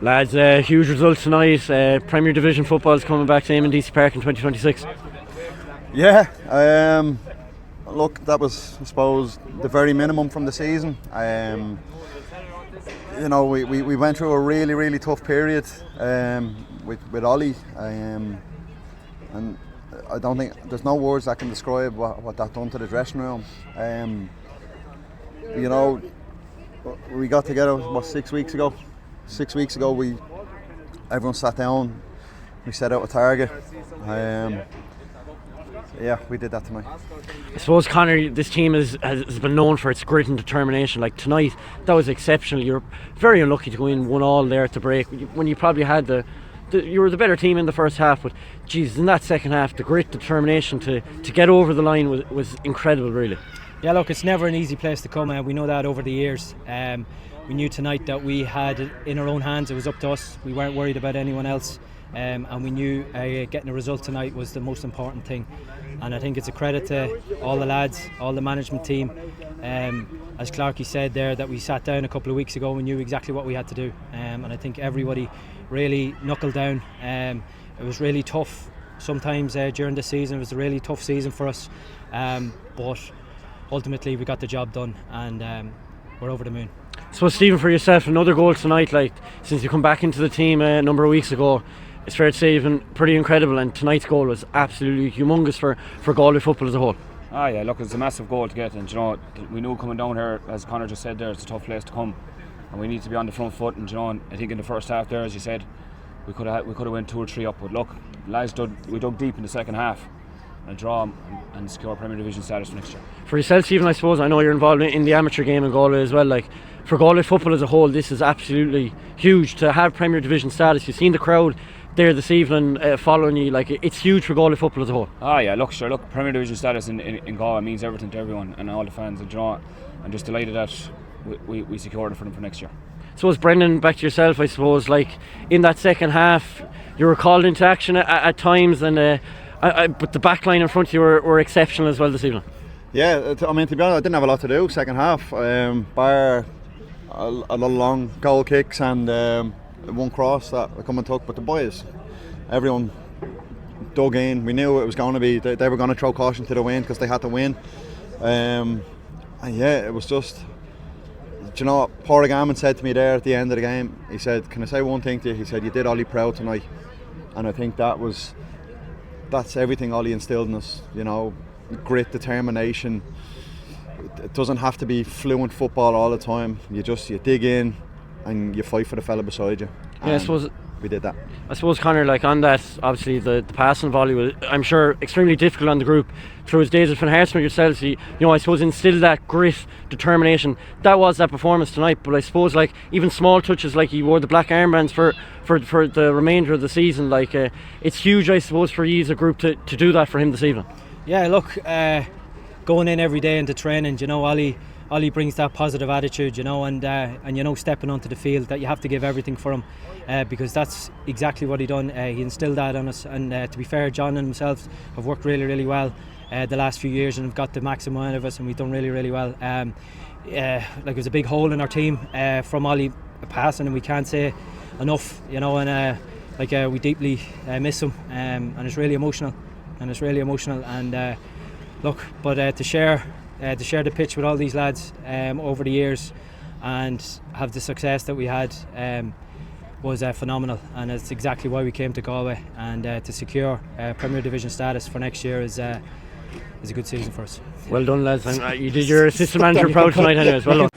Lads, huge result tonight. Premier Division football is coming back to DC Park in 2026. Yeah, look, that was, I suppose, the very minimum from the season. We went through a really, really tough period with Ollie, and I don't think there's no words that can describe what that done to the dressing room. We got together 6 weeks ago. 6 weeks ago, everyone sat down. We set out a target. We did that tonight. I suppose, Conor, this team has been known for its grit and determination. Like tonight, that was exceptional. You're very unlucky to go in 1-1 there at the break when you probably had you were the better team in the first half. But geez, in that second half, the grit, determination to get over the line was incredible, really. Yeah, look, it's never an easy place to come, and we know that over the years. We knew tonight that we had it in our own hands. It was up to us. We weren't worried about anyone else, and we knew getting a result tonight was the most important thing. And I think it's a credit to all the lads, all the management team. As Clarke said there, that we sat down a couple of weeks ago and knew exactly what we had to do. And I think everybody really knuckled down. It was really tough sometimes during the season. It was a really tough season for us. But ultimately we got the job done, and we're over the moon. So Stephen, for yourself, another goal tonight. Like, since you come back into the team a number of weeks ago, it's fair to say you've been pretty incredible, and tonight's goal was absolutely humongous for Galway football as a whole. Yeah, look, it's a massive goal to get, and we knew coming down here, as Conor just said there, it's a tough place to come, and we need to be on the front foot. And I think in the first half there, as you said, we could have went 2 or 3 up. But look, lads, we dug deep in the second half and draw and secure Premier Division status for next year. For yourself, Stephen, I suppose, I know you're involved in the amateur game in Galway as well. Like, for Galway football as a whole, this is absolutely huge to have Premier Division status. You've seen the crowd there this evening following you. Like, it's huge for Galway football as a whole. Look, Premier Division status in Galway means everything to everyone and all the fans. And I'm just delighted that we secured it for them for next year. So, Brendan, back to yourself, I suppose. Like, in that second half, you were called into action at times, and but the back line in front of you were exceptional as well this evening. Yeah, to be honest, I didn't have a lot to do second half, bar a lot of long goal kicks and one cross that I come and took. But the boys, everyone dug in. We knew it was going to be, they were going to throw caution to the wind because they had to win. And yeah, it was just, do you know what Paul Gammon said to me there at the end of the game? He said, "Can I say one thing to you?" He said, "You did Ollie proud tonight." And I think that's everything Ollie instilled in us, grit, determination. It doesn't have to be fluent football all the time. You dig in and you fight for the fella beside you. Yeah, I suppose we did that. I suppose, Conor, like on that, obviously the passing volley was, I'm sure, extremely difficult on the group. Through his days at Finn Hartson yourselves, I suppose instilled that grit, determination. That was that performance tonight. But I suppose, like, even small touches, like he wore the black armbands for the remainder of the season. Like, it's huge, I suppose, for you as a group to do that for him this evening. Yeah, look, going in every day into training, Ollie brings that positive attitude, and stepping onto the field, that you have to give everything for him, because that's exactly what he done. He instilled that on us, and to be fair, John and himself have worked really, really well the last few years and have got the maximum out of us, and we've done really, really well. Like, there's a big hole in our team from Ollie passing, and we can't say enough, we deeply miss him, and it's really emotional. And look, but to share the pitch with all these lads over the years and have the success that we had was phenomenal, and it's exactly why we came to Galway, and to secure Premier Division status for next year is a good season for us. Well done, lads. You did your assistant manager proud tonight anyways. Well done.